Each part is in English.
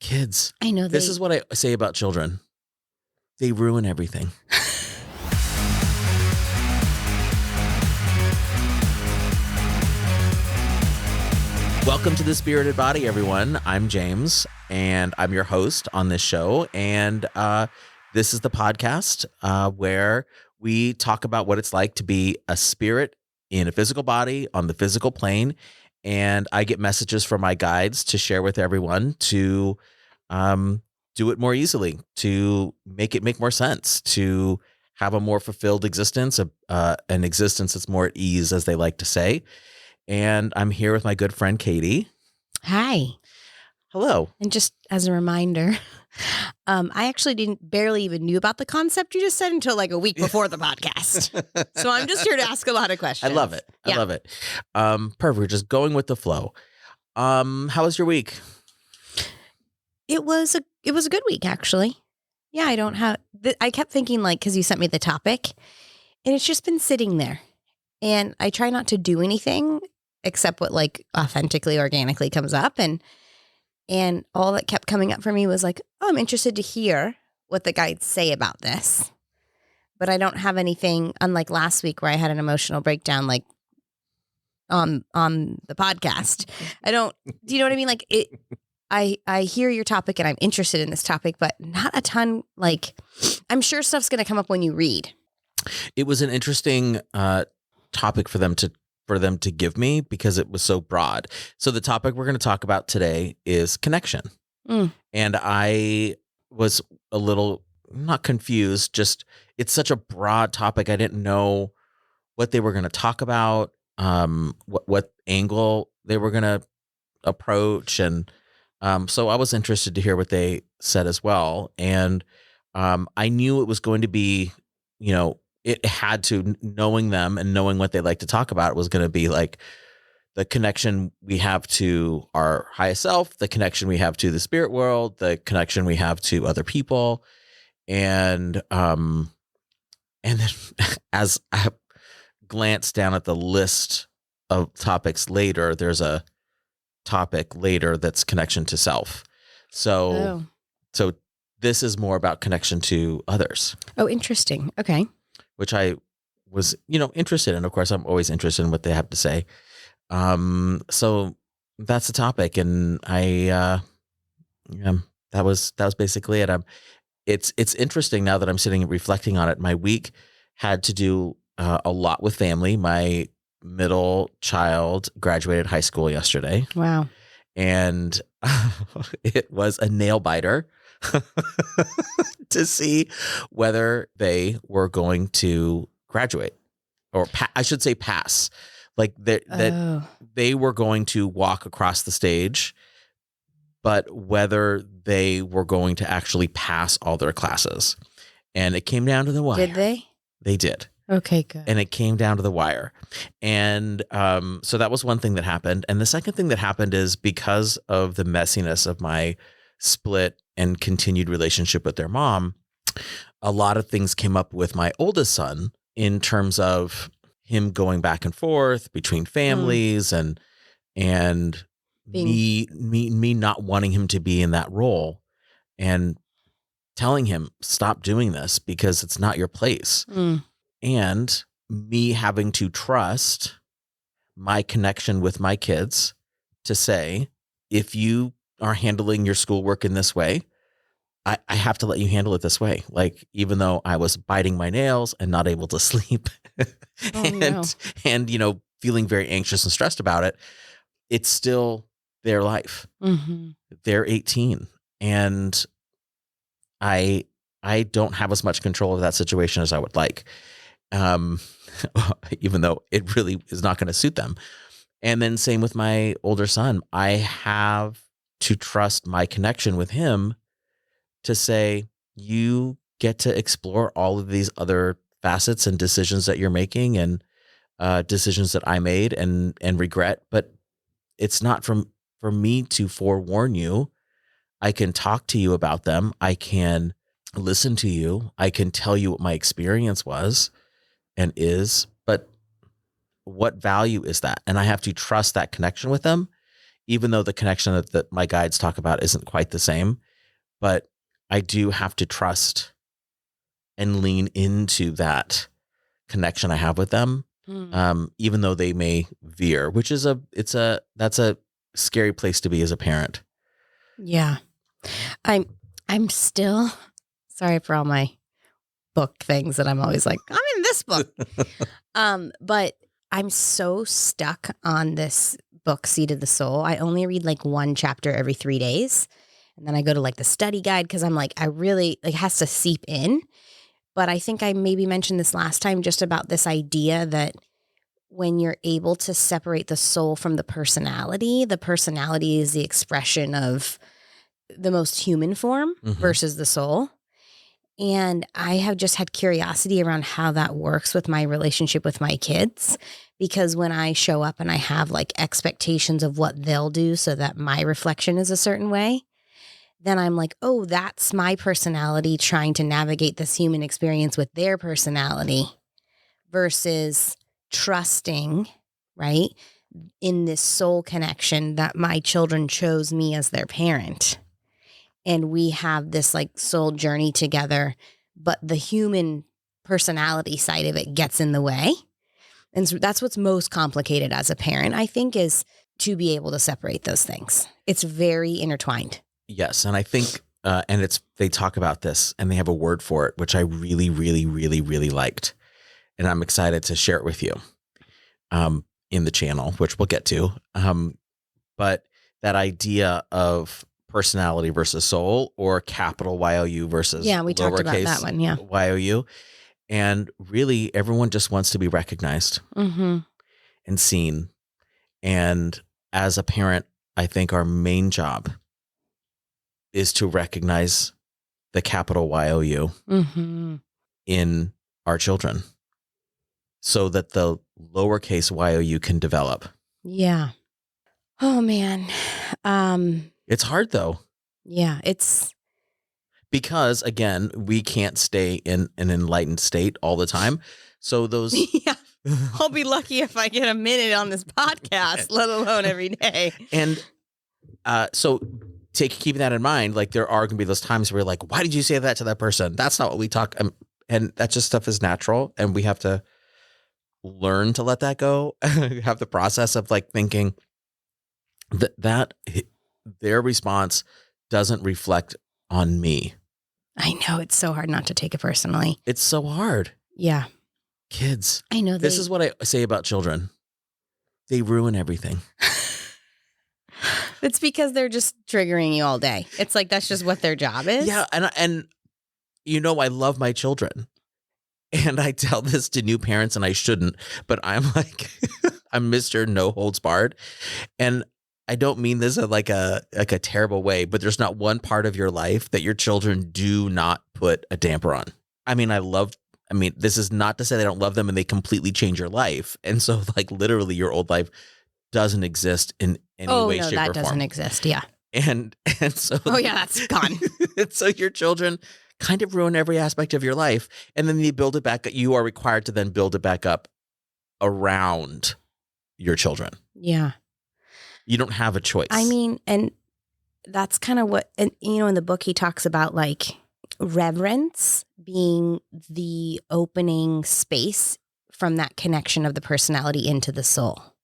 Kids. I know This is what I say about children. They ruin everything. Welcome to The Spirited Body, everyone. I'm James, and I'm your host on this show. And this is the podcast where we talk about what it's like to be a spirit in a physical body on the physical plane. And I get messages from my guides to share with everyone to do it more easily, to make it make more sense, to have a more fulfilled existence, an existence that's more at ease, as they like to say. And I'm here with my good friend, Katie. Hi. Hello. And just as a reminder, I actually barely even knew about the concept you just said until like a week before the podcast. So I'm just here to ask a lot of questions. I love it. I love it. Perfect. We're just going with the flow. How was your week? It was a good week, actually. Yeah, I don't have, I kept thinking like, cause you sent me the topic and it's just been sitting there and I try not to do anything except what like authentically, organically comes up. And all that kept coming up for me was like, oh, I'm interested to hear what the guides say about this. But I don't have anything, unlike last week where I had an emotional breakdown, like on the podcast. Do you know what I mean? Like I hear your topic and I'm interested in this topic, but not a ton. Like, I'm sure stuff's going to come up when you read. It was an interesting topic for them to give me because it was so broad. So the topic we're going to talk about today is connection. And I was a little not confused, just it's such a broad topic. I didn't know what they were going to talk about, what angle they were going to approach. And so I was interested to hear what they said as well. And I knew it was going to be, it had to, knowing them and knowing what they like to talk about, was going to be like the connection we have to our highest self, the connection we have to the spirit world, the connection we have to other people. And then as I glanced down at the list of topics later, there's a topic later that's connection to self. So this is more about connection to others. Oh, interesting. Okay. Which I was, interested in. Of course, I'm always interested in what they have to say. So that's the topic. And that was basically it. It's interesting now that I'm sitting and reflecting on it. My week had to do a lot with family. My middle child graduated high school yesterday. Wow. And it was a nail biter to see whether they were going to graduate or I should say pass. Like that they were going to walk across the stage, but whether they were going to actually pass all their classes. And it came down to the wire. Did they? They did. Okay, good. And it came down to the wire. And so that was one thing that happened. And the second thing that happened is because of the messiness of my split and continued relationship with their mom, a lot of things came up with my oldest son in terms of him going back and forth between families and me not wanting him to be in that role and telling him, stop doing this because it's not your place. And me having to trust my connection with my kids to say, if you are handling your schoolwork in this way, I have to let you handle it this way. Like, even though I was biting my nails and not able to sleep and feeling very anxious and stressed about it, it's still their life. Mm-hmm. They're 18 and I don't have as much control of that situation as I would like. Even though it really is not going to suit them. And then same with my older son. I have to trust my connection with him to say, you get to explore all of these other facets and decisions that you're making and decisions that I made and regret, but it's not for me to forewarn you. I can talk to you about them. I can listen to you. I can tell you what my experience was and is, but what value is that? And I have to trust that connection with them, even though the connection that my guides talk about isn't quite the same, but I do have to trust and lean into that connection I have with them. Even though they may veer, which is that's a scary place to be as a parent. Yeah. I'm still sorry for all my book things that I'm always like, I'm in this book. But I'm so stuck on this book, Seed of the Soul. I only read like one chapter every 3 days. And then I go to like the study guide because I'm like, I really, like, it has to seep in. But I think I maybe mentioned this last time just about this idea that when you're able to separate the soul from the personality is the expression of the most human form versus the soul. And I have just had curiosity around how that works with my relationship with my kids, because when I show up and I have like expectations of what they'll do so that my reflection is a certain way, then I'm like, oh, that's my personality trying to navigate this human experience with their personality versus trusting, right, in this soul connection that my children chose me as their parent. And we have this like soul journey together, but the human personality side of it gets in the way. And so that's what's most complicated as a parent, I think, is to be able to separate those things. It's very intertwined. Yes. And I think, they talk about this and they have a word for it, which I really, really, really, really liked. And I'm excited to share it with you in the channel, which we'll get to. But that idea of personality versus soul, or capital YOU versus we talked about that one. Yeah. YOU. And really, everyone just wants to be recognized and seen. And as a parent, I think our main job is to recognize the capital YOU in our children so that the lowercase YOU can develop. Yeah. Oh, man. It's hard, though. Yeah, it's... Because, again, we can't stay in an enlightened state all the time. So those... Yeah. I'll be lucky if I get a minute on this podcast, let alone every day. And so keeping that in mind, like, there are going to be those times where you're like, why did you say that to that person? That's not what we talk. And that just stuff is natural. And we have to learn to let that go. Have the process of like thinking that their response doesn't reflect on me. I know, it's so hard not to take it personally. It's so hard. Yeah. Kids. I know. This is what I say about children. They ruin everything. It's because they're just triggering you all day. It's like, that's just what their job is. Yeah. And you know, I love my children. And I tell this to new parents, and I shouldn't, but I'm like, I'm Mr. No Holds Barred. And I don't mean this in like a terrible way, but there's not one part of your life that your children do not put a damper on. I mean, this is not to say they don't love them and they completely change your life. And so like literally your old life doesn't exist in any way, shape, or form. That doesn't exist. Yeah. And so. Oh yeah, that's gone. And so your children kind of ruin every aspect of your life. And then you build it back. You are required to then build it back up around your children. Yeah. You don't have a choice. I mean, and that's kind of what, and you know, in the book, he talks about like reverence being the opening space from that connection of the personality into the soul.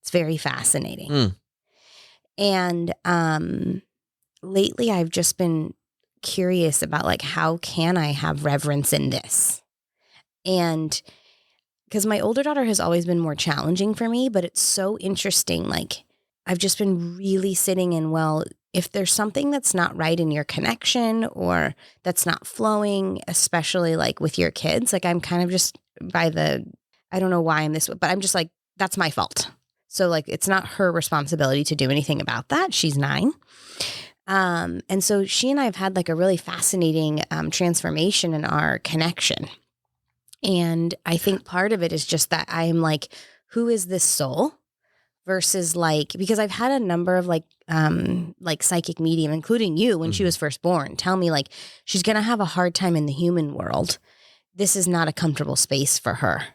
It's very fascinating. And lately I've just been curious about like, how can I have reverence in this? And because my older daughter has always been more challenging for me, but it's so interesting. Like, I've just been really sitting in, well, if there's something that's not right in your connection or that's not flowing, especially like with your kids, like I'm kind of just I don't know why I'm this way, but I'm just like, that's my fault. So like, it's not her responsibility to do anything about that. She's 9. And so she and I have had like a really fascinating transformation in our connection. And I think part of it is just that I'm like, who is this soul? Versus like, because I've had a number of like psychic medium, including you when she was first born, tell me like, she's going to have a hard time in the human world. This is not a comfortable space for her.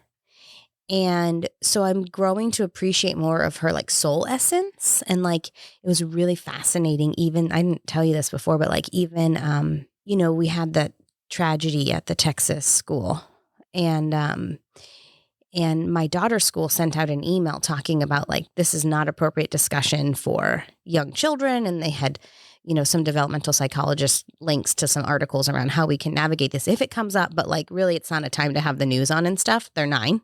And so I'm growing to appreciate more of her like soul essence. And like, it was really fascinating. Even, I didn't tell you this before, but like even, we had that tragedy at the Texas school, and my daughter's school sent out an email talking about like, this is not appropriate discussion for young children. And they had, some developmental psychologist links to some articles around how we can navigate this if it comes up. But like, really, it's not a time to have the news on and stuff. They're 9.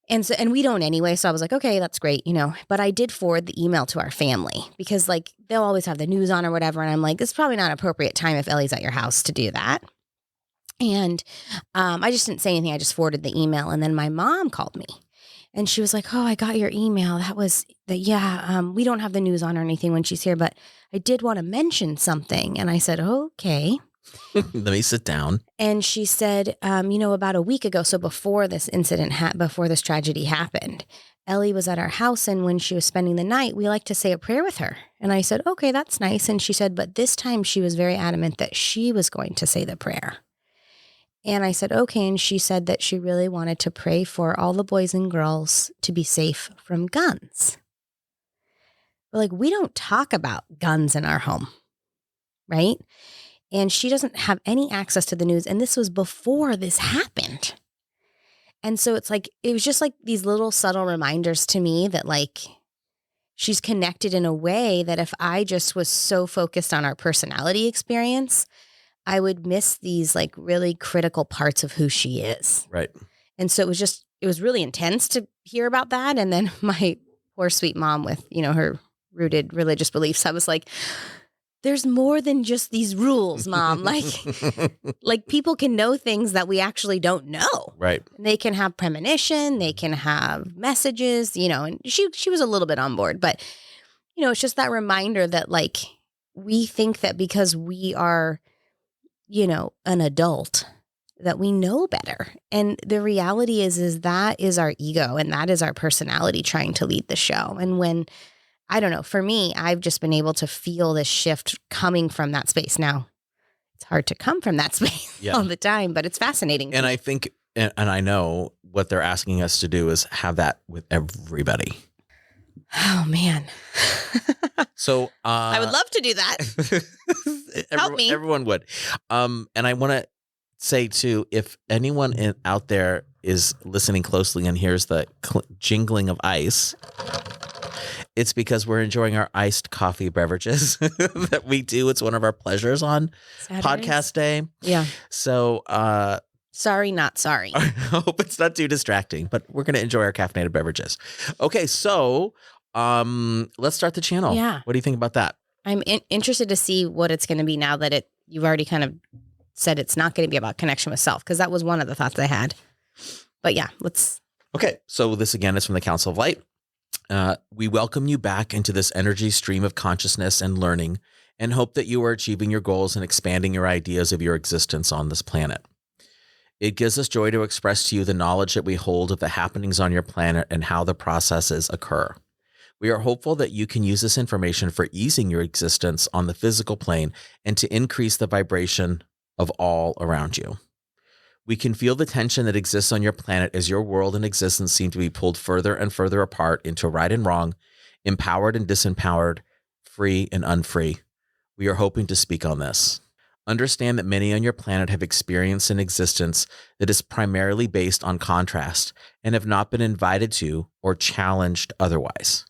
And we don't anyway. So I was like, okay, that's great, but I did forward the email to our family because like they'll always have the news on or whatever. And I'm like, it's probably not appropriate time if Ellie's at your house to do that. And I just didn't say anything. I just forwarded the email. And then my mom called me and she was like, oh, I got your email. We don't have the news on or anything when she's here, but I did want to mention something. And I said, okay. Let me sit down. And she said, about a week ago, so before this incident, before this tragedy happened, Ellie was at our house. And when she was spending the night, we like to say a prayer with her. And I said, okay, that's nice. And she said, but this time she was very adamant that she was going to say the prayer. And I said, okay. And she said that she really wanted to pray for all the boys and girls to be safe from guns. But like, we don't talk about guns in our home, right? And she doesn't have any access to the news. And this was before this happened. And so it's like, it was just like these little subtle reminders to me that like, she's connected in a way that if I just was so focused on our personality experience, I would miss these like really critical parts of who she is. Right. And so it was really intense to hear about that. And then my poor sweet mom with, her rooted religious beliefs, I was like, there's more than just these rules, Mom. Like people can know things that we actually don't know. Right. They can have premonition, they can have messages, and she was a little bit on board, but it's just that reminder that like we think that because we are an adult that we know better. And the reality is that is our ego and that is our personality trying to lead the show. And when, I don't know, for me, I've just been able to feel this shift coming from that space. Now, it's hard to come from that space all the time, but it's fascinating. And I think, and I know what they're asking us to do is have that with everybody. Oh, man. So I would love to do that. Help me. Everyone would. And I want to say too, if anyone out there is listening closely and hears the jingling of ice, it's because we're enjoying our iced coffee beverages that we do. It's one of our pleasures on Saturdays. Podcast day. Yeah. So sorry, not sorry. I hope it's not too distracting, but we're going to enjoy our caffeinated beverages. Okay, so let's start the channel. Yeah. What do you think about that? I'm interested to see what it's going to be now that you've already kind of said it's not going to be about connection with self, because that was one of the thoughts I had. But yeah, let's. Okay, so this again is from the Council of Light. We welcome you back into this energy stream of consciousness and learning, and hope that you are achieving your goals and expanding your ideas of your existence on this planet. It gives us joy to express to you the knowledge that we hold of the happenings on your planet and how the processes occur. We are hopeful that you can use this information for easing your existence on the physical plane and to increase the vibration of all around you. We can feel the tension that exists on your planet as your world and existence seem to be pulled further and further apart into right and wrong, empowered and disempowered, free and unfree. We are hoping to speak on this. Understand that many on your planet have experienced an existence that is primarily based on contrast and have not been invited to or challenged otherwise.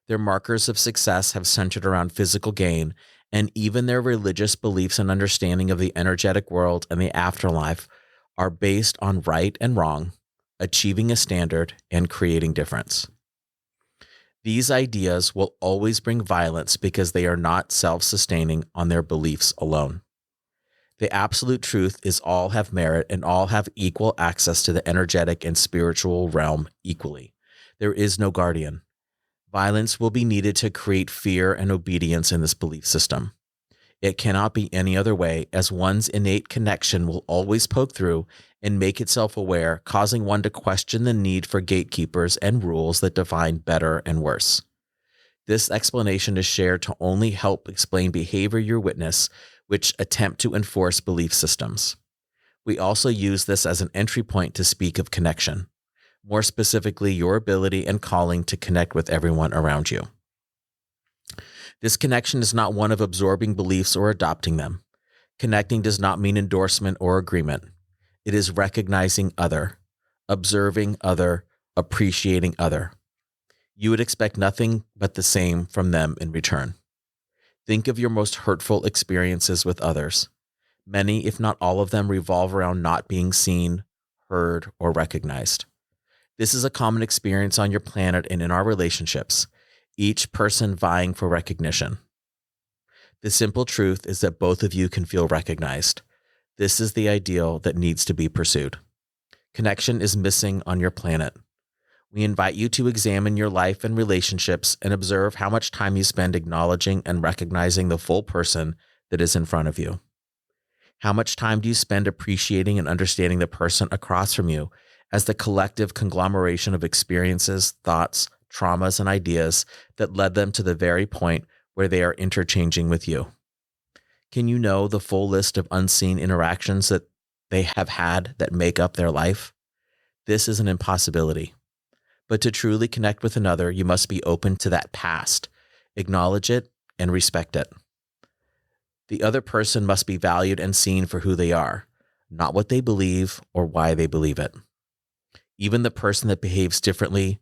Their markers of success have centered around physical gain, and even their religious beliefs and understanding of the energetic world and the afterlife are based on right and wrong, achieving a standard, and creating difference. These ideas will always bring violence because they are not self-sustaining on their beliefs alone. The absolute truth is all have merit and all have equal access to the energetic and spiritual realm equally. There is no guardian. Violence will be needed to create fear and obedience in this belief system. It cannot be any other way, as one's innate connection will always poke through and make itself aware, causing one to question the need for gatekeepers and rules that define better and worse. This explanation is shared to only help explain behavior you witness, which attempt to enforce belief systems. We also use this as an entry point to speak of connection. more specifically, your ability and calling to connect with everyone around you. This connection is not one of absorbing beliefs or adopting them. Connecting does not mean endorsement or agreement. It is recognizing other, observing other, appreciating other. You would expect nothing but the same from them in return. Think of your most hurtful experiences with others. Many, if not all of them, revolve around not being seen, heard, or recognized. This is a common experience on your planet and in our relationships, each person vying for recognition. The simple truth is that both of you can feel recognized. This is the ideal that needs to be pursued. Connection is missing on your planet. We invite you to examine your life and relationships and observe how much time you spend acknowledging and recognizing the full person that is in front of you. How much time do you spend appreciating and understanding the person across from you as the collective conglomeration of experiences, thoughts, traumas, and ideas that led them to the very point where they are interchanging with you? Can you know the full list of unseen interactions that they have had that make up their life? This is an impossibility. But to truly connect with another, you must be open to that past, acknowledge it, and respect it. The other person must be valued and seen for who they are, not what they believe or why they believe it. Even the person that behaves differently,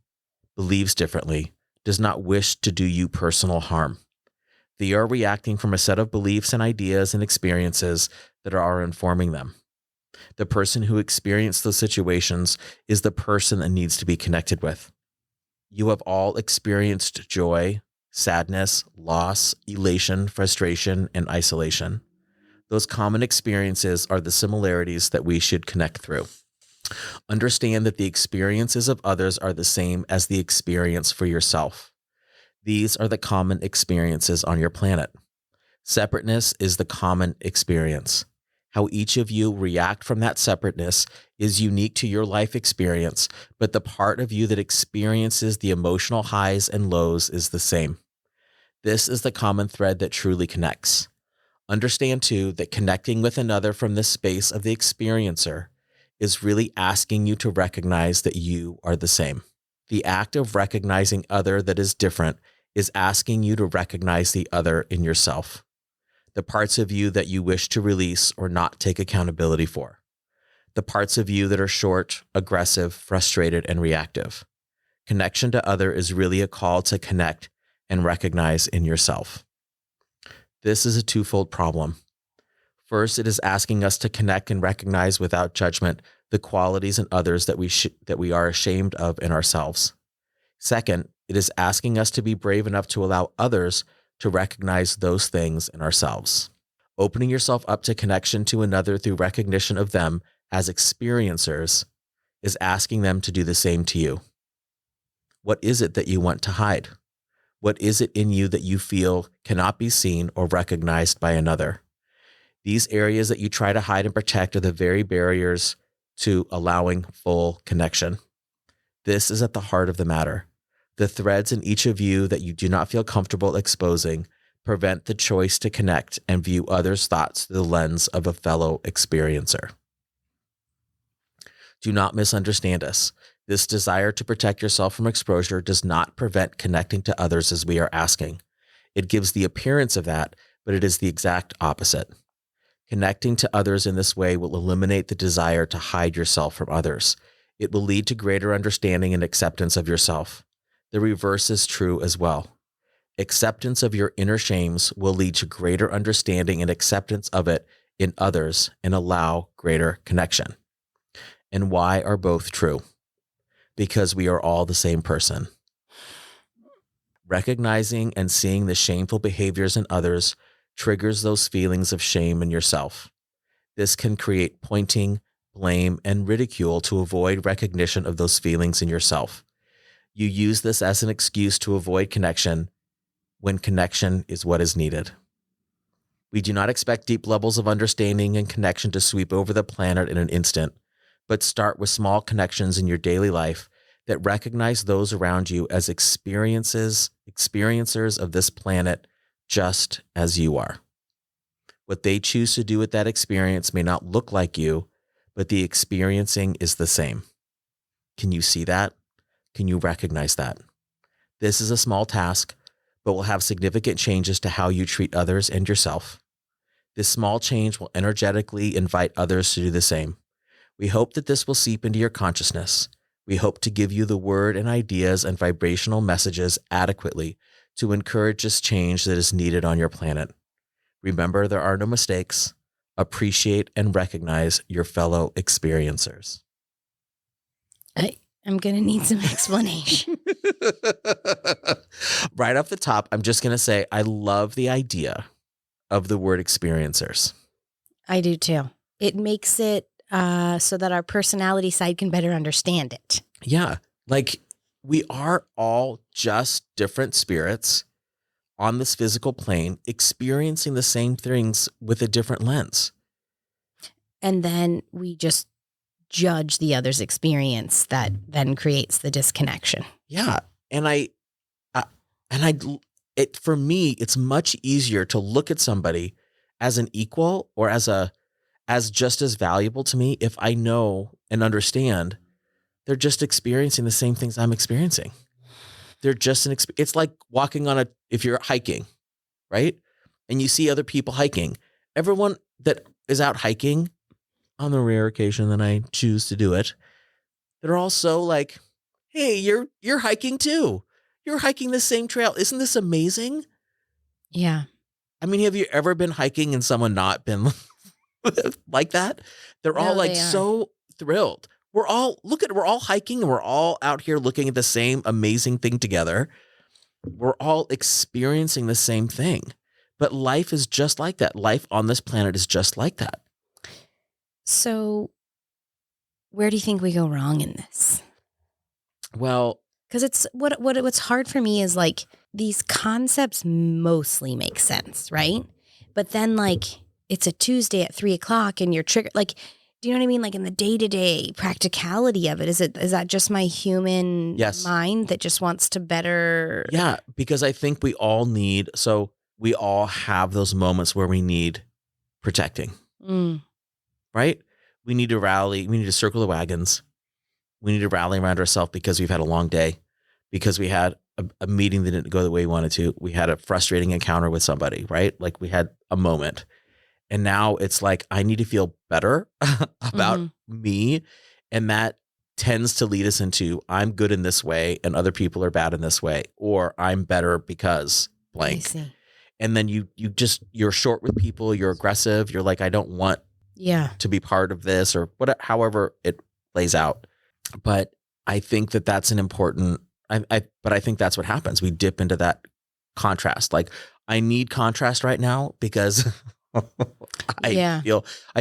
believes differently, does not wish to do you personal harm. They are reacting from a set of beliefs and ideas and experiences that are informing them. The person who experienced those situations is the person that needs to be connected with. You have all experienced joy, sadness, loss, elation, frustration, and isolation. Those common experiences are the similarities that we should connect through. Understand that the experiences of others are the same as the experience for yourself. These are the common experiences on your planet. Separateness is the common experience. How each of you react from that separateness is unique to your life experience, but the part of you that experiences the emotional highs and lows is the same. This is the common thread that truly connects. Understand, too, that connecting with another from the space of the experiencer is really asking you to recognize that you are the same. The act of recognizing other that is different is asking you to recognize the other in yourself, the parts of you that you wish to release or not take accountability for, the parts of you that are short, aggressive, frustrated, and reactive. Connection to other is really a call to connect and recognize in yourself. This is a twofold problem. First, it is asking us to connect and recognize without judgment the qualities in others that we are ashamed of in ourselves. Second, it is asking us to be brave enough to allow others to recognize those things in ourselves. Opening yourself up to connection to another through recognition of them as experiencers is asking them to do the same to you. What is it that you want to hide? What is it in you that you feel cannot be seen or recognized by another? These areas that you try to hide and protect are the very barriers to allowing full connection. This is at the heart of the matter. The threads in each of you that you do not feel comfortable exposing prevent the choice to connect and view others' thoughts through the lens of a fellow experiencer. Do not misunderstand us. This desire to protect yourself from exposure does not prevent connecting to others as we are asking. It gives the appearance of that, but it is the exact opposite. Connecting to others in this way will eliminate the desire to hide yourself from others. It will lead to greater understanding and acceptance of yourself. The reverse is true as well. Acceptance of your inner shames will lead to greater understanding and acceptance of it in others and allow greater connection. And why are both true? Because we are all the same person. Recognizing and seeing the shameful behaviors in others triggers those feelings of shame in yourself. This can create pointing, blame, and ridicule to avoid recognition of those feelings in yourself. You use this as an excuse to avoid connection when connection is what is needed. We do not expect deep levels of understanding and connection to sweep over the planet in an instant, but start with small connections in your daily life that recognize those around you as experiencers of this planet just as you are. What they choose to do with that experience may not look like you, but the experiencing is the same. Can you see that? Can you recognize that? This is a small task, but will have significant changes to how you treat others and yourself. This small change will energetically invite others to do the same. We hope that this will seep into your consciousness. We hope to give you the word and ideas and vibrational messages adequately to encourage this change that is needed on your planet. Remember, there are no mistakes. Appreciate and recognize your fellow experiencers. I'm going to need some explanation. Right off the top, I'm just going to say I love the idea of the word experiencers. I do too. It makes it so that our personality side can better understand it. Yeah. Like we are all just different spirits on this physical plane experiencing the same things with a different lens. And then we just judge the other's experience that then creates the disconnection. Yeah. And for me, it's much easier to look at somebody as an equal or as just as valuable to me if I know and understand they're just experiencing the same things I'm experiencing. They're just it's like walking if you're hiking, right? And you see other people hiking. Everyone that is out hiking, on the rare occasion that I choose to do it, they're all so like, hey, you're hiking too. You're hiking the same trail. Isn't this amazing? Yeah. I mean, have you ever been hiking and someone not been like that? They're all like so thrilled. We're all hiking and we're all out here looking at the same amazing thing together. We're all experiencing the same thing. But life is just like that. Life on this planet is just like that. So where do you think we go wrong in this? Well, because it's what's hard for me is like these concepts mostly make sense, right? But then like it's a Tuesday at 3:00 and you're triggered. Like, do you know what I mean? Like in the day-to-day practicality of it, is that just my human mind that just wants to better? Yeah, because I think we all have those moments where we need protecting. Right? We need to rally. We need to circle the wagons. We need to rally around ourselves because we've had a long day, because we had a meeting that didn't go the way we wanted to. We had a frustrating encounter with somebody, right? Like we had a moment. And now it's like, I need to feel better about me. And that tends to lead us into, I'm good in this way and other people are bad in this way, or I'm better because blank. And then you're short with people. You're aggressive. You're like, I don't want to be part of this or whatever, however it plays out. But I think that's an important, but I think that's what happens. We dip into that contrast. Like I need contrast right now because I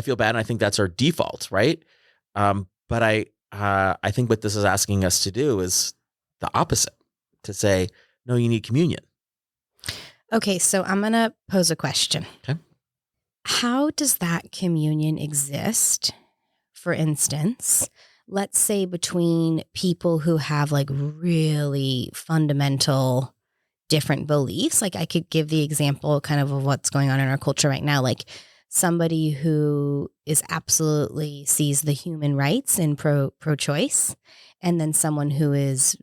feel bad. And I think that's our default. Right. But I think what this is asking us to do is the opposite, to say, no, you need communion. Okay. So I'm going to pose a question. Okay. How does that communion exist? For instance, let's say between people who have like really fundamental different beliefs. Like I could give the example kind of what's going on in our culture right now. Like somebody who is absolutely sees the human rights and pro-choice, and then someone who is,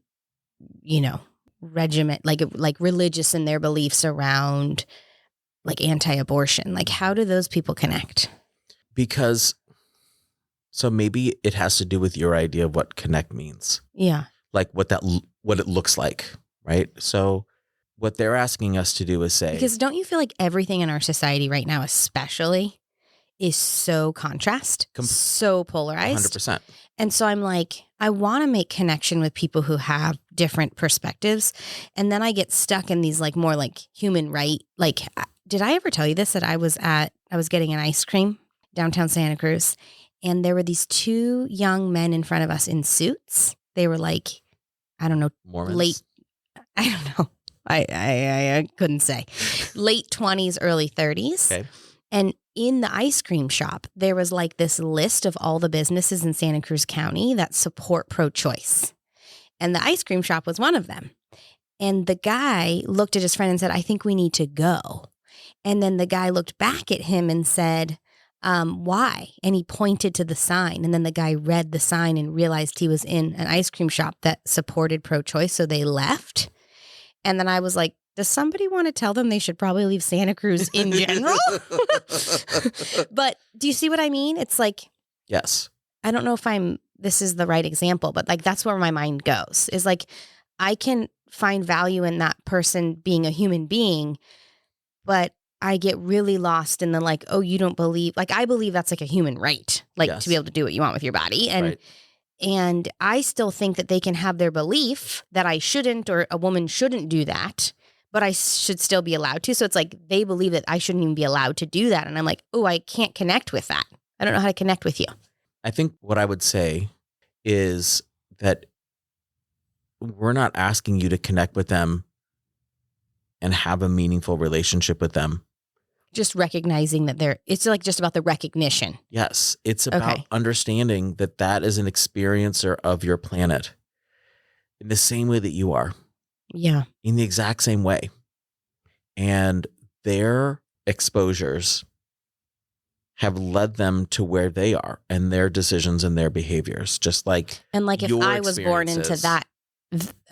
regiment, like religious in their beliefs around like anti-abortion. Like how do those people connect? Because so maybe it has to do with your idea of what connect means. Yeah. Like what it looks like, right? So what they're asking us to do is say, because don't you feel like everything in our society right now, especially, is so contrast, so polarized? 100%. And so I'm like, I want to make connection with people who have different perspectives. And then I get stuck in these like more like human right. Like, did I ever tell you this, that I was getting an ice cream downtown Santa Cruz, and there were these two young men in front of us in suits. They were like, I don't know, Mormons? I don't know. I couldn't say. Late 20s, early 30s. Okay. And in the ice cream shop, there was like this list of all the businesses in Santa Cruz County that support pro-choice. And the ice cream shop was one of them. And the guy looked at his friend and said, I think we need to go. And then the guy looked back at him and said, Why? And he pointed to the sign. And then the guy read the sign and realized he was in an ice cream shop that supported pro-choice. So they left. And then I was like, does somebody want to tell them they should probably leave Santa Cruz in general? But do you see what I mean? It's like, yes. I don't know if this is the right example, but like, that's where my mind goes, is like, I can find value in that person being a human being, but I get really lost in the like, oh, you don't believe, like, I believe that's like a human right, like Yes. to be able to do what you want with your body. And, Right. and I still think that they can have their belief that I shouldn't, or a woman shouldn't do that, but I should still be allowed to. So it's like, they believe that I shouldn't even be allowed to do that. And I'm like, oh, I can't connect with that. I don't know how to connect with you. I think what I would say is that we're not asking you to connect with them and have a meaningful relationship with them. Just recognizing that it's like just about the recognition. Yes. It's about understanding that that is an experiencer of your planet in the same way that you are. Yeah. In the exact same way. And their exposures have led them to where they are and their decisions and their behaviors, just like, and like if I was born into that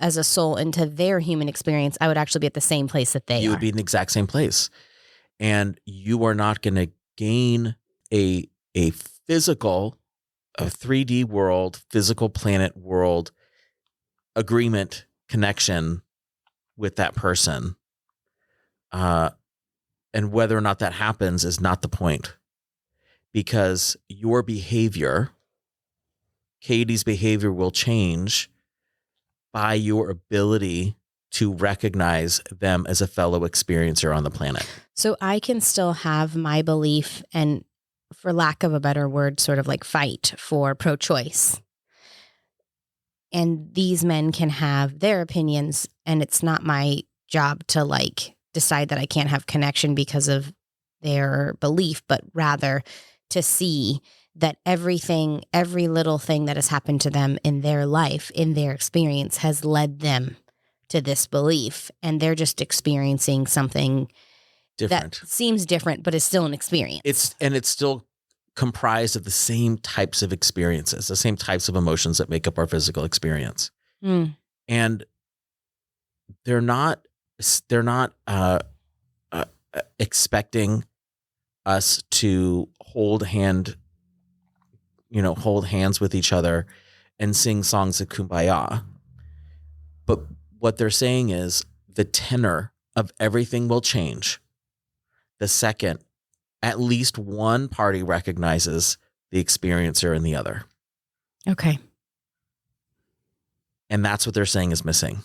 as a soul, into their human experience, I would actually be at the same place that they are. You would be in the exact same place. And you are not going to gain a physical, a 3D world, physical planet world agreement, connection with that person. And whether or not that happens is not the point, because your behavior, Katie's behavior, will change by your ability to recognize them as a fellow experiencer on the planet. So I can still have my belief and, for lack of a better word, sort of like fight for pro-choice. And these men can have their opinions, and it's not my job to like decide that I can't have connection because of their belief, but rather to see that every little thing that has happened to them in their life, in their experience, has led them to this belief. And they're just experiencing something different. That seems different, but is still an experience. It's still comprised of the same types of experiences, the same types of emotions that make up our physical experience. And they're not expecting us to hold hands with each other and sing songs of Kumbaya. But what they're saying is the tenor of everything will change the second at least one party recognizes the experiencer in the other. Okay. And that's what they're saying is missing.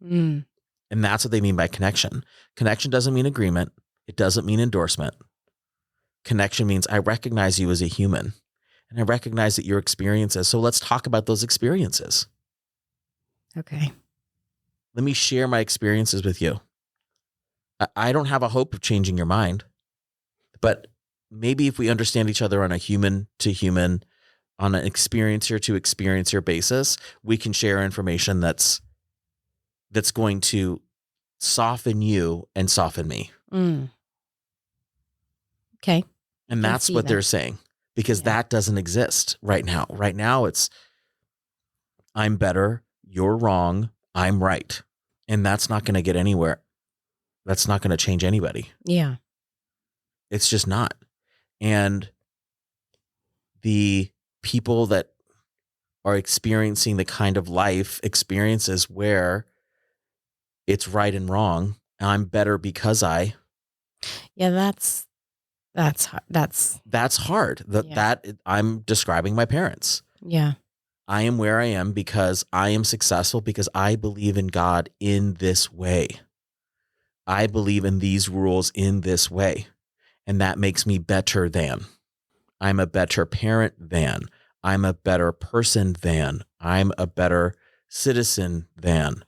And that's what they mean by connection. Connection doesn't mean agreement. It doesn't mean endorsement. Connection means I recognize you as a human, and I recognize that your experiences. So let's talk about those experiences. Okay. Let me share my experiences with you. I don't have a hope of changing your mind, but maybe if we understand each other on a human to human, on an experiencer to experiencer basis, we can share information that's going to soften you and soften me. Okay. And that's what they're saying, because that doesn't exist right now. Right now it's I'm better, you're wrong, I'm right. And that's not going to get anywhere. That's not going to change anybody. Yeah. It's just not. And the people that are experiencing the kind of life experiences where it's right and wrong, I'm better because I. Yeah, that's hard. That's hard. That I'm describing my parents. Yeah. I am where I am because I am successful because I believe in God in this way. I believe in these rules in this way. And that makes me better than. I'm a better parent than. I'm a better person than. I'm a better citizen than.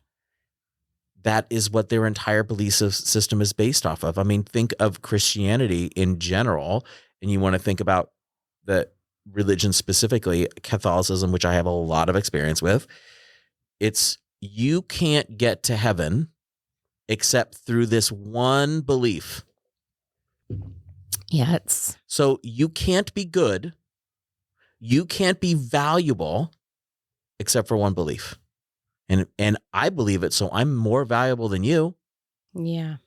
That is what their entire belief system is based off of. I mean, think of Christianity in general, and you want to think about the religion specifically, Catholicism, which I have a lot of experience with. It's you can't get to heaven except through this one belief. Yeah, So you can't be good. You can't be valuable except for one belief. And I believe it, so I'm more valuable than you. yeah.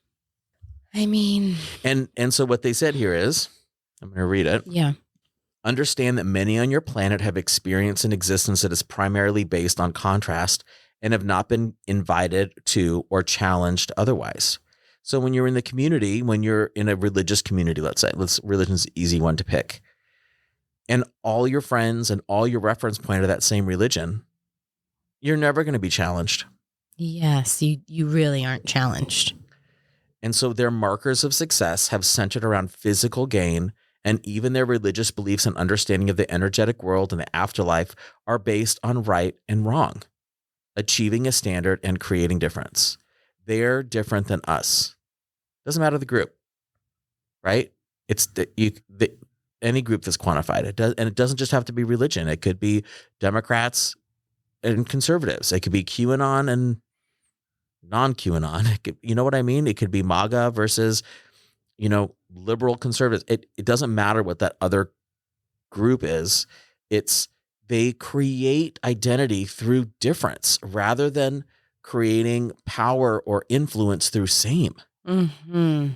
I mean, And so what they said here is, I'm going to read it. yeah. Understand that many on your planet have experienced an existence that is primarily based on contrast and have not been invited to or challenged otherwise. So when you're in the community, when you're in a religious community, let's say, religion's an easy one to pick, and all your friends and all your reference point are that same religion, you're never going to be challenged. Yes, you really aren't challenged. And so their markers of success have centered around physical gain, and even their religious beliefs and understanding of the energetic world and the afterlife are based on right and wrong, achieving a standard and creating difference. They're different than us. Doesn't matter the group, right? It's any group that's quantified. It does, and it doesn't just have to be religion. It could be Democrats and conservatives. It could be QAnon and non-QAnon. You know what I mean? It could be MAGA versus, liberal conservatives. It doesn't matter what that other group is. They create identity through difference rather than creating power or influence through same. Mm-hmm.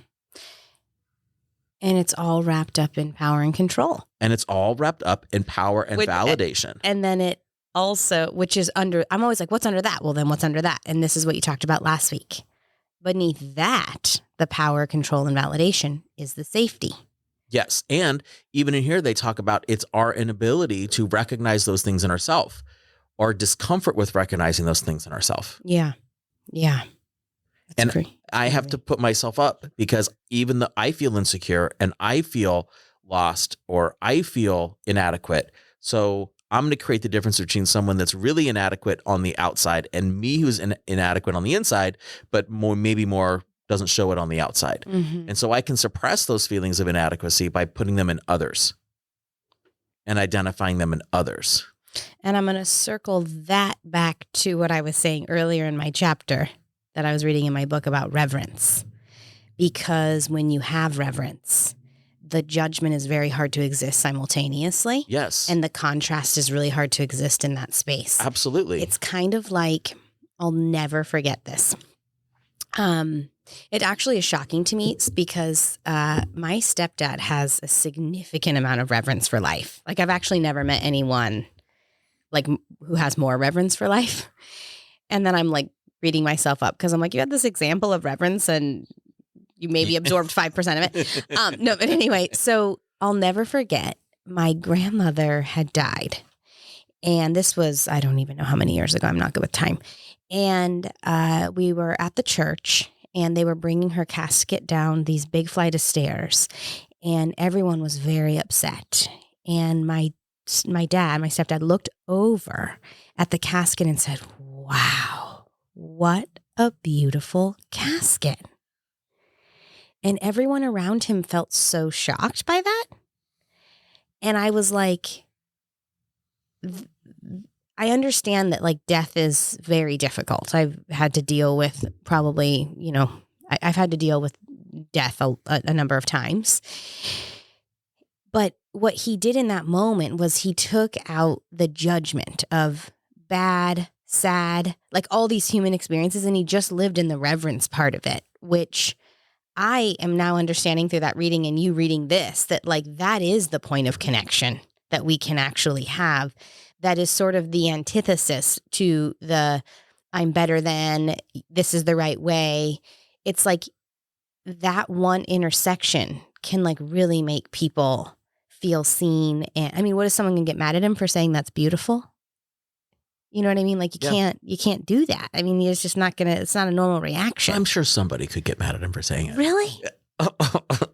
And it's all wrapped up in power and control. And it's all wrapped up in power and validation. And then it also, which is I'm always like, what's under that? Well, then what's under that? And this is what you talked about last week. Beneath that, the power, control, and validation is the safety. Yes. And even in here, they talk about it's our inability to recognize those things in ourselves, or discomfort with recognizing those things in ourselves. Yeah. Yeah. That's and I have to put myself up because even though I feel insecure and I feel lost or I feel inadequate. So I'm going to create the difference between someone that's really inadequate on the outside and me who's inadequate on the inside, but maybe more doesn't show it on the outside. Mm-hmm. And so I can suppress those feelings of inadequacy by putting them in others and identifying them in others. And I'm going to circle that back to what I was saying earlier in my chapter that I was reading in my book about reverence. Because when you have reverence, the judgment is very hard to exist simultaneously. Yes. And the contrast is really hard to exist in that space. Absolutely. It's kind of like, I'll never forget this. It actually is shocking to me because my stepdad has a significant amount of reverence for life. Like I've actually never met anyone like who has more reverence for life. And then I'm like reading myself up because I'm like, you had this example of reverence and you maybe absorbed 5% of it. No, but anyway, so I'll never forget my grandmother had died. And this was, I don't even know how many years ago. I'm not good with time. And we were at the church and they were bringing her casket down these big flight of stairs. And everyone was very upset. And my stepdad looked over at the casket and said, wow, what a beautiful casket. And everyone around him felt so shocked by that. And I was like, I understand that like death is very difficult. I've had to deal with probably, I've had to deal with death a number of times. But what he did in that moment was he took out the judgment of bad, sad, like all these human experiences, and he just lived in the reverence part of it, which I am now understanding through that reading and you reading this, that like that is the point of connection that we can actually have. That is sort of the antithesis to the I'm better than, this is the right way. It's like that one intersection can like really make people feel seen. And I mean, what is someone gonna get mad at him for saying that's beautiful? You know what I mean? Like you can't do that. I mean, it's just not it's not a normal reaction. I'm sure somebody could get mad at him for saying it. Really?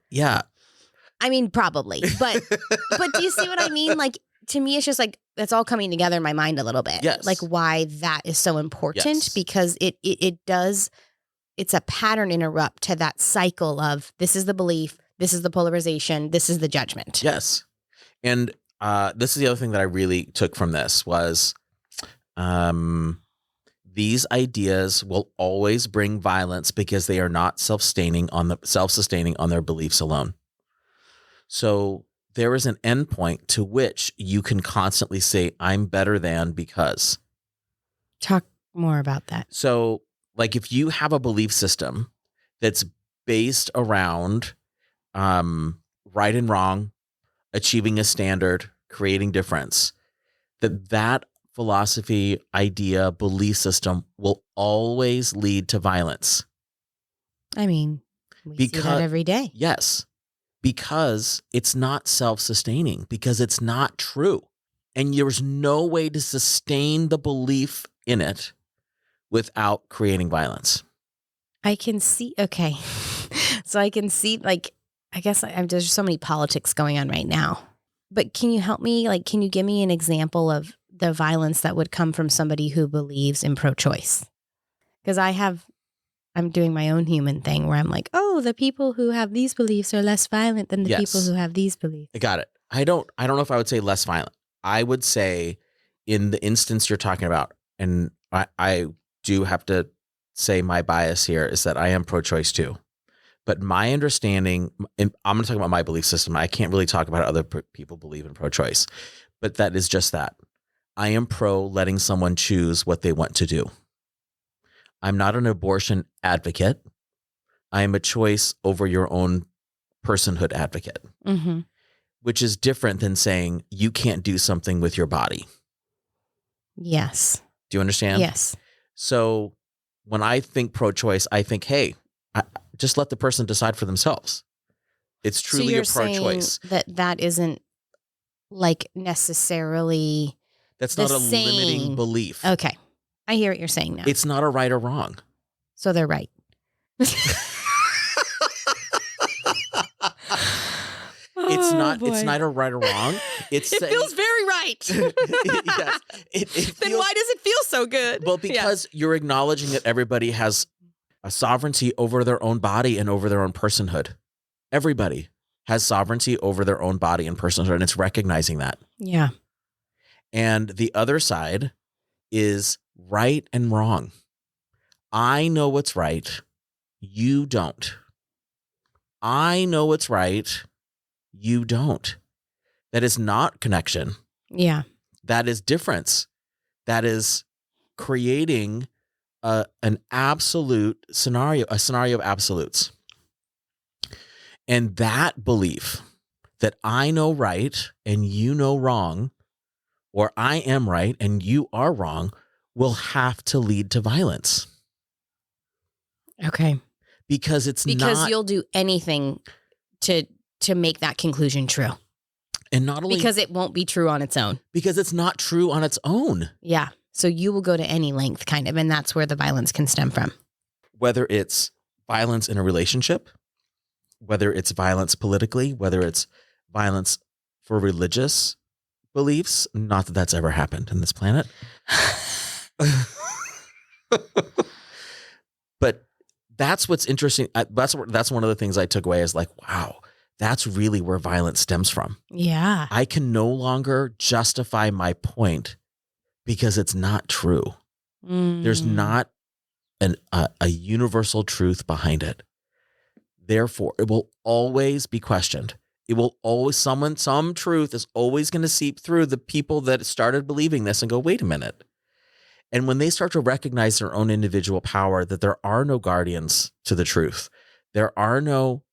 Yeah. I mean, probably, but do you see what I mean? Like, to me, it's just like, that's all coming together in my mind a little bit. Yes. Like why that is so important, yes. Because it's a pattern interrupt to that cycle of this is the belief, this is the polarization, this is the judgment. Yes. And this is the other thing that I really took from this was these ideas will always bring violence because they are not self-sustaining on their beliefs alone. So there is an endpoint to which you can constantly say, I'm better than because. Talk more about that. So, like, if you have a belief system that's based around right and wrong, achieving a standard, creating difference, that philosophy, idea, belief system will always lead to violence. I mean, we see that every day. Yes, because it's not self-sustaining, because it's not true. And there's no way to sustain the belief in it without creating violence. I can see, okay. So I can see, like, I guess there's so many politics going on right now. But can you help me? Like, can you give me an example of the violence that would come from somebody who believes in pro-choice? Because I'm doing my own human thing where I'm like, oh, the people who have these beliefs are less violent than the people who have these beliefs. I got it. I don't know if I would say less violent. I would say in the instance you're talking about, and I do have to say my bias here is that I am pro-choice too. But my understanding, and I'm going to talk about my belief system. I can't really talk about how other people believe in pro-choice, but that is just that. I am pro letting someone choose what they want to do. I'm not an abortion advocate. I am a choice over your own personhood advocate, which is different than saying you can't do something with your body. Yes. Do you understand? Yes. So when I think pro-choice, I think, hey, just let the person decide for themselves. It's truly a pro-choice. That isn't like necessarily. That's not a limiting belief. Okay. I hear what you're saying now. It's not a right or wrong. So they're right. It's not a right or wrong. It feels very right. Yes. Then why does it feel so good? Well, because you're acknowledging that everybody has a sovereignty over their own body and over their own personhood. Everybody has sovereignty over their own body and personhood, and it's recognizing that. Yeah. And the other side is right and wrong. I know what's right. You don't. I know what's right. You don't. That is not connection. Yeah. That is difference. That is creating an absolute scenario, a scenario of absolutes. And that belief that I know right and you know wrong, or I am right and you are wrong, will have to lead to violence. Okay. Because you'll do anything to make that conclusion true. And not only because it won't be true on its own. Because it's not true on its own. Yeah. So you will go to any length, kind of, and that's where the violence can stem from. Whether it's violence in a relationship, whether it's violence politically, whether it's violence for religious beliefs, not that that's ever happened in this planet. But that's what's interesting. That's one of the things I took away is like, wow, that's really where violence stems from. Yeah. I can no longer justify my point because it's not true. There's not a universal truth behind it. Therefore, it will always be questioned. It will always, some truth is always going to seep through the people that started believing this and go, wait a minute. And when they start to recognize their own individual power, that there are no guardians to the truth, there are no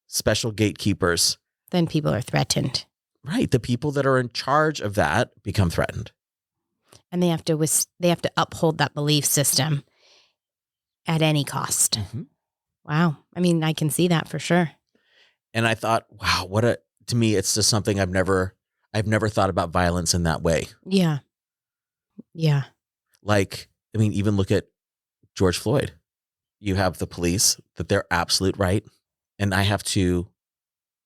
special gatekeepers, then people are threatened. Right. The people that are in charge of that become threatened. And they have to uphold that belief system at any cost. Mm-hmm. Wow. I mean, I can see that for sure. And I thought, wow, to me, it's just something I've never thought about violence in that way. Yeah. Yeah. Like, I mean, even look at George Floyd. You have the police that they're absolute right. And I have to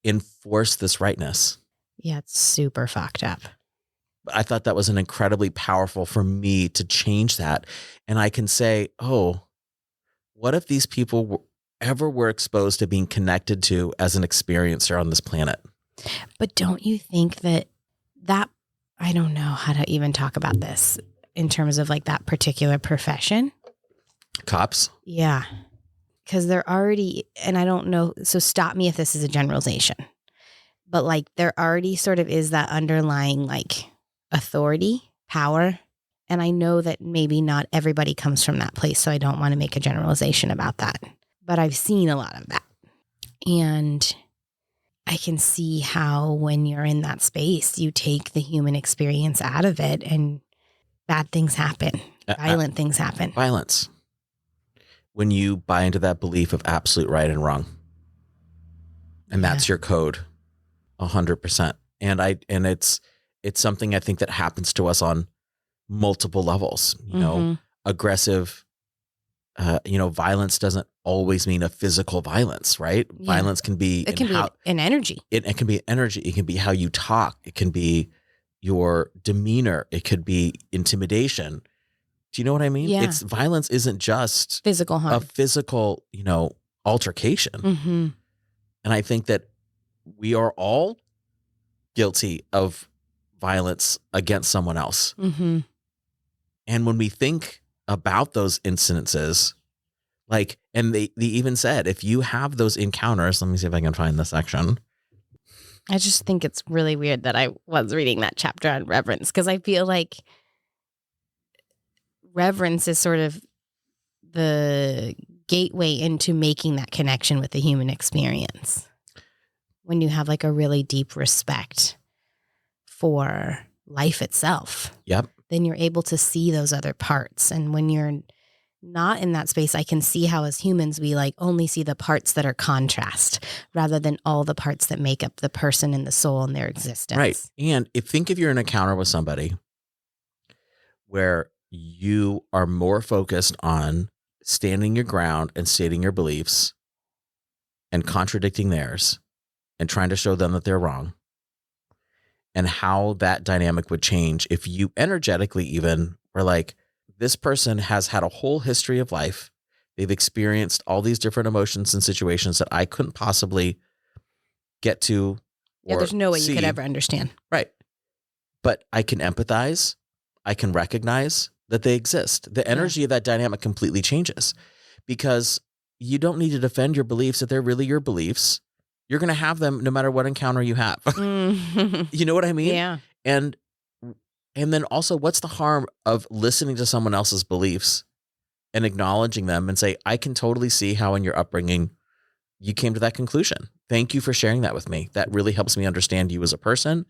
enforce this rightness. Yeah, it's super fucked up. But I thought that was an incredibly powerful for me to change that. And I can say, oh, what if these people ever were exposed to being connected to as an experiencer on this planet? But don't you think that I don't know how to even talk about this in terms of like that particular profession? Cops? Yeah. Because they're already, and I don't know, so stop me if this is a generalization. but like there already sort of is that underlying like authority, power. And I know that maybe not everybody comes from that place, so I don't want to make a generalization about that. But I've seen a lot of that. And I can see how when you're in that space, you take the human experience out of it and bad things happen. Violent things happen. Violence. When you buy into that belief of absolute right and wrong. And that's your code. 100%. And it's something I think that happens to us on multiple levels, you know, aggressive, violence doesn't always mean a physical violence, right? Yeah. Violence can be, it can be an energy. It can be energy. It can be how you talk. It can be your demeanor. It could be intimidation. Do you know what I mean? Yeah. Violence isn't just physical harm, a physical, altercation. And I think that we are all guilty of violence against someone else. And when we think about those incidences, and they even said, if you have those encounters, let me see if I can find the section. I just think it's really weird that I was reading that chapter on reverence, because I feel like reverence is sort of the gateway into making that connection with the human experience. When you have like a really deep respect for life itself. Yep. Then you're able to see those other parts. And when you're not in that space, I can see how as humans, we like only see the parts that are contrast rather than all the parts that make up the person and the soul and their existence. Right. And think if you're in an encounter with somebody where you are more focused on standing your ground and stating your beliefs and contradicting theirs and trying to show them that they're wrong, and how that dynamic would change if you energetically even were like, this person has had a whole history of life. They've experienced all these different emotions and situations that I couldn't possibly get to. Yeah, there's no way you could ever understand. Right. But I can empathize. I can recognize that they exist. The energy of that dynamic completely changes, because you don't need to defend your beliefs if they're really your beliefs. You're going to have them no matter what encounter you have. You know what I mean? Yeah. And then also, what's the harm of listening to someone else's beliefs and acknowledging them and say, I can totally see how in your upbringing you came to that conclusion. Thank you for sharing that with me. That really helps me understand you as a person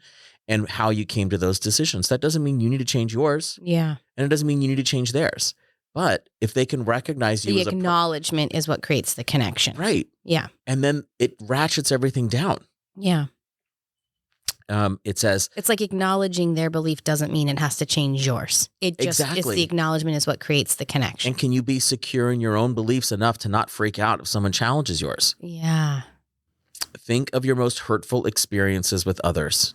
and how you came to those decisions. That doesn't mean you need to change yours. Yeah. And it doesn't mean you need to change theirs. But if they can recognize you the as acknowledgement is what creates the connection. Right. Yeah. And then it ratchets everything down. Yeah. It says it's like acknowledging their belief doesn't mean it has to change yours. It just it's the acknowledgement is what creates the connection. And can you be secure in your own beliefs enough to not freak out if someone challenges yours? Yeah. Think of your most hurtful experiences with others.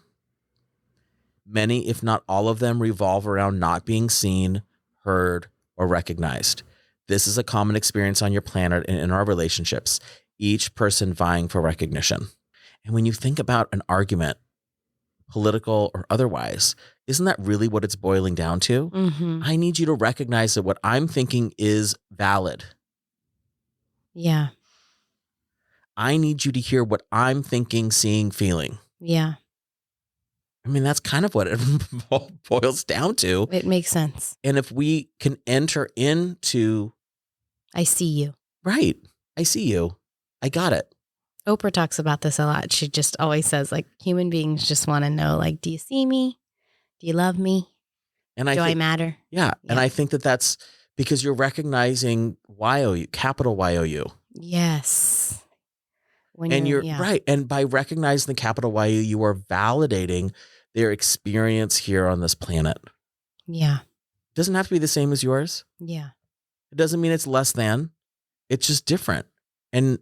Many, if not all of them, revolve around not being seen, heard, or recognized. This is a common experience on your planet and in our relationships, each person vying for recognition. And when you think about an argument, political or otherwise, isn't that really what it's boiling down to? I need you to recognize that what I'm thinking is valid. Yeah. I need you to hear what I'm thinking, seeing, feeling. Yeah. I mean, that's kind of what it boils down to. It makes sense. And if we can enter into... I see you. Right. I see you. I got it. Oprah talks about this a lot. She just always says, like, human beings just want to know, like, do you see me? Do you love me? And do I matter? Yeah. And I think that that's because you're recognizing YOU, capital YOU. Yes. And you're right. And by recognizing the capital YOU, you are validating their experience here on this planet. Yeah. It doesn't have to be the same as yours. Yeah. It doesn't mean it's less than. It's just different. And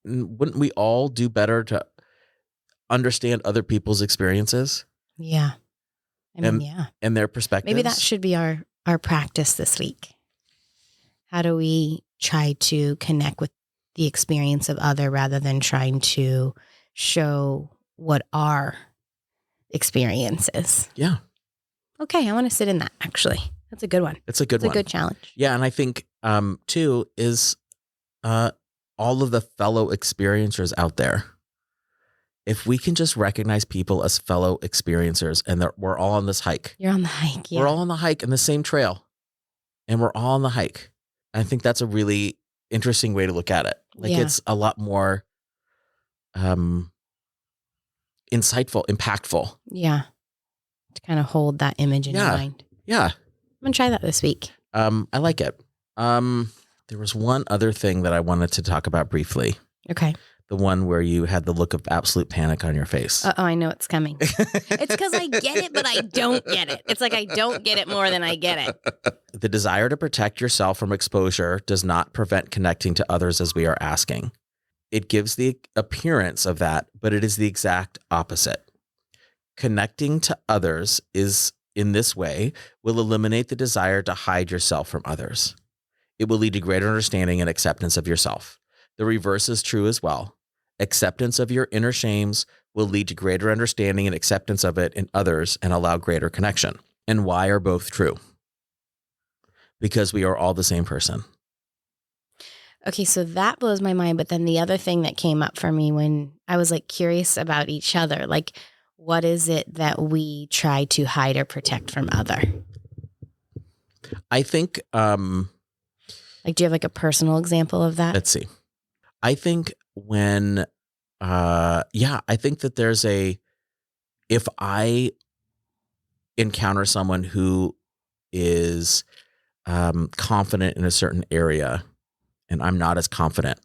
wouldn't we all do better to understand other people's experiences? Yeah. I mean, and their perspectives. Maybe that should be our practice this week. How do we try to connect with the experience of other rather than trying to show what our experience is? Yeah. Okay, I want to sit in that, actually. That's a good one. It's a good one. It's a good challenge. Yeah, and I think, too, is all of the fellow experiencers out there. if we can just recognize people as fellow experiencers and that we're all on this hike. You're on the hike. Yeah. We're all on the hike in the same trail and we're all on the hike. I think that's a really interesting way to look at it. Like it's a lot more insightful, impactful. Yeah. To kind of hold that image in your mind. Yeah. I'm going to try that this week. I like it. There was one other thing that I wanted to talk about briefly. Okay. The one where you had the look of absolute panic on your face. Oh, I know it's coming. It's because I get it, but I don't get it. It's like I don't get it more than I get it. The desire to protect yourself from exposure does not prevent connecting to others as we are asking. It gives the appearance of that, but it is the exact opposite. Connecting to others is in this way will eliminate the desire to hide yourself from others. It will lead to greater understanding and acceptance of yourself. The reverse is true as well. Acceptance of your inner shames will lead to greater understanding and acceptance of it in others and allow greater connection. And why are both true? Because we are all the same person. Okay, so that blows my mind. But then the other thing that came up for me when I was like curious about each other, like what is it that we try to hide or protect from other? I think, like, do you have like a personal example of that? Let's see. I think when, I think that there's if I encounter someone who is confident in a certain area and I'm not as confident,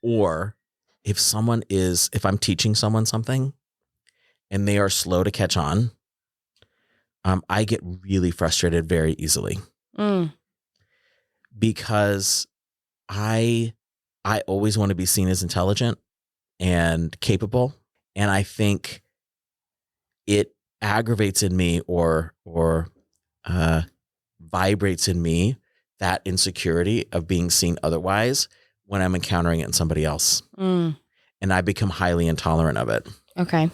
or if I'm teaching someone something and they are slow to catch on, I get really frustrated very easily because I always want to be seen as intelligent and capable. And I think it aggravates in me or vibrates in me that insecurity of being seen otherwise when I'm encountering it in somebody else. And I become highly intolerant of it. Okay.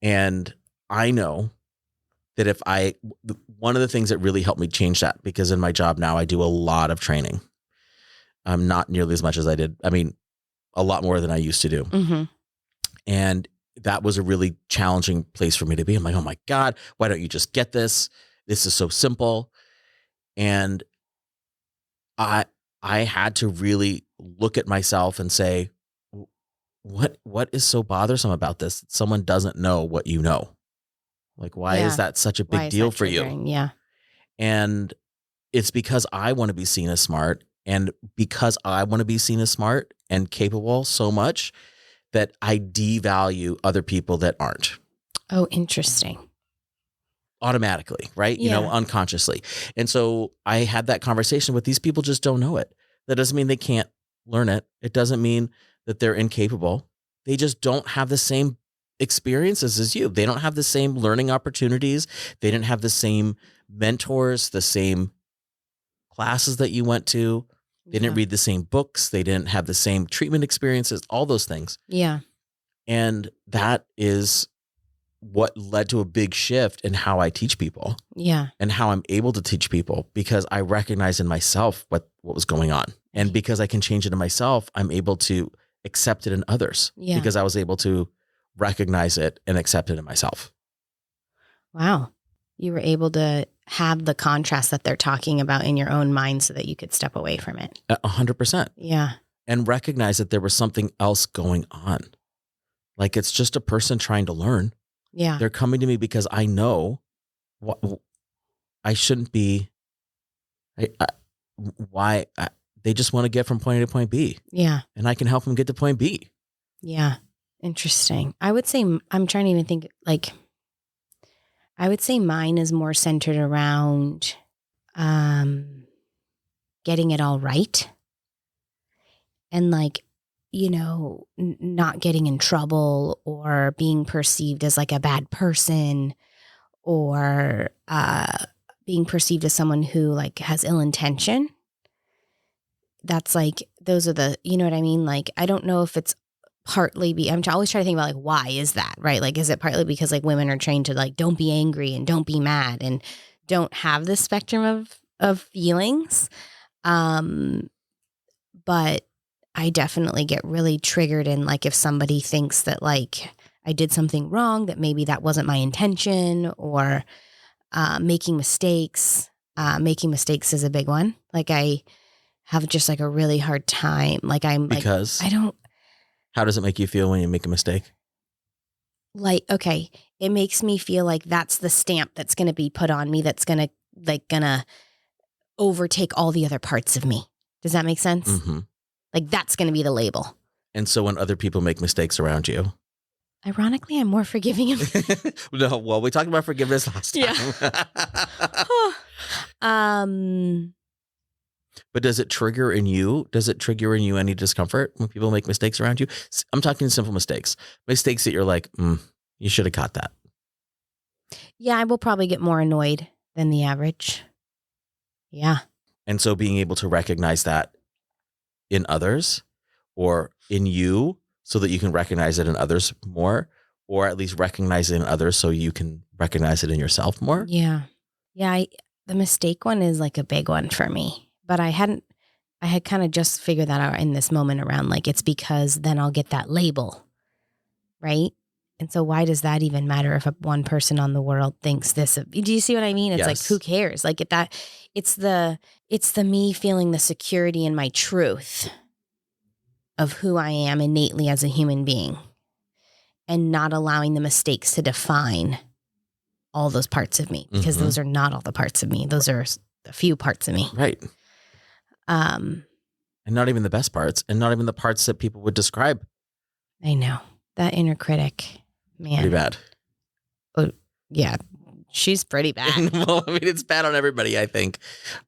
And I know that one of the things that really helped me change that, because in my job now I do a lot of training. Not nearly as much as I did. I mean, a lot more than I used to do. Mm-hmm. And that was a really challenging place for me to be. I'm like, oh my God, why don't you just get this? This is so simple. And I had to really look at myself and say, what is so bothersome about this? Someone doesn't know what you know. Like, why is that such a big deal for you? Yeah. And it's because I want to be seen as smart. And because I want to be seen as smart and capable so much that I devalue other people that aren't. Oh, interesting. Automatically, right? Yeah. Unconsciously. And so I had that conversation with these people just don't know it. That doesn't mean they can't learn it. It doesn't mean that they're incapable. They just don't have the same experiences as you. They don't have the same learning opportunities. They didn't have the same mentors, the same classes that you went to. They didn't read the same books. They didn't have the same treatment experiences, all those things. Yeah. And that is what led to a big shift in how I teach people. Yeah. And how I'm able to teach people, because I recognize in myself what was going on. And because I can change it in myself, I'm able to accept it in others. Yeah. Because I was able to recognize it and accept it in myself. Wow. You were able to have the contrast that they're talking about in your own mind so that you could step away from it. 100%. Yeah. And recognize that there was something else going on. Like, it's just a person trying to learn. Yeah. They're coming to me because I know what I shouldn't be. They just want to get from point A to point B. Yeah. And I can help them get to point B. Yeah. Interesting. I would say, I'm trying to even think, like, I would say mine is more centered around getting it all right. And like, not getting in trouble or being perceived as like a bad person or being perceived as someone who like has ill intention. That's like, those are the, you know what I mean? Like, I don't know if it's partly I'm always trying to think about like, why is that, right? Like, is it partly because like women are trained to like, don't be angry and don't be mad and don't have this spectrum of feelings? But I definitely get really triggered in like if somebody thinks that like I did something wrong, that maybe that wasn't my intention, or making mistakes. Making mistakes is a big one. Like I have just like a really hard time. Like Because I don't how does it make you feel when you make a mistake? like, okay, it makes me feel like that's the stamp that's going to be put on me. That's going to overtake all the other parts of me. Does that make sense? Mm-hmm. Like that's going to be the label. And so when other people make mistakes around you, ironically, I'm more forgiving of. no, well, we talked about forgiveness last time. Yeah. But does it trigger in you? Does it trigger in you any discomfort when people make mistakes around you? I'm talking simple mistakes that you're like, you should have caught that. Yeah, I will probably get more annoyed than the average. Yeah. And so being able to recognize that in others or in you so that you can recognize it in others more, or at least recognize it in others so you can recognize it in yourself more. Yeah. Yeah. The mistake one is like a big one for me, but I had kind of just figured that out in this moment around like, it's because then I'll get that label. Right. And so why does that even matter if one person on the world thinks this? Do you see what I mean? It's Yes. like, who cares? Like it's the me feeling the security in my truth of who I am innately as a human being and not allowing the mistakes to define all those parts of me, because those are not all the parts of me. Those are a few parts of me. Right. And not even the best parts, and not even the parts that people would describe. I know. That inner critic, man. Pretty bad. Oh, yeah. She's pretty bad. Well, I mean, it's bad on everybody, I think.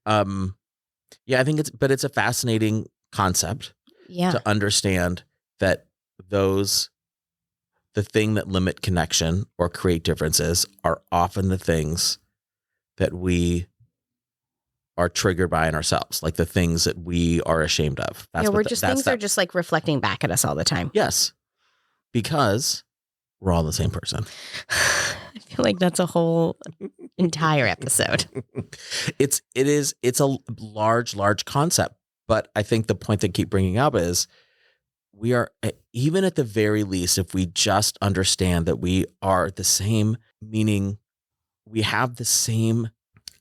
Yeah, I think it's a fascinating concept. Yeah. To understand that the thing that limit connection or create differences are often the things that we are triggered by in ourselves, like the things that we are ashamed of. Things are just like reflecting back at us all the time. Yes, because we're all the same person. I feel like that's a whole entire episode. It's a large concept, but I think the point they keep bringing up is we are, even at the very least, if we just understand that we are the same, meaning we have the same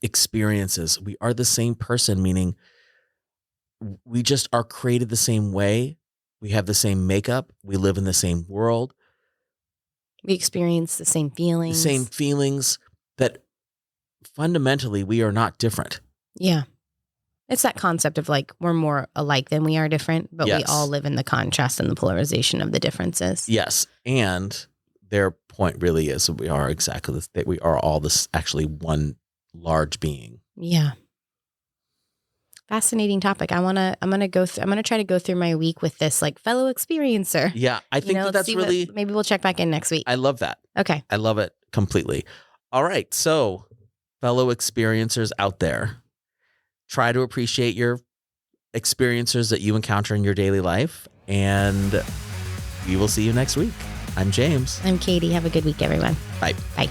experiences, we are the same person, meaning we just are created the same way, we have the same makeup, we live in the same world, we experience the same feelings, that fundamentally we are not different. Yeah. It's that concept of like, we're more alike than we are different, but Yes. we all live in the contrast and the polarization of the differences. Yes. And their point really is that we are exactly this, that we are all this actually one large being. Yeah. Fascinating topic. I'm going to try to go through my week with this like fellow experiencer. Yeah. I think that's really, maybe we'll check back in next week. I love that. Okay. I love it completely. All right. So fellow experiencers out there, try to appreciate your experiences that you encounter in your daily life, and we will see you next week. I'm James. I'm Katie. Have a good week, everyone. Bye. Bye.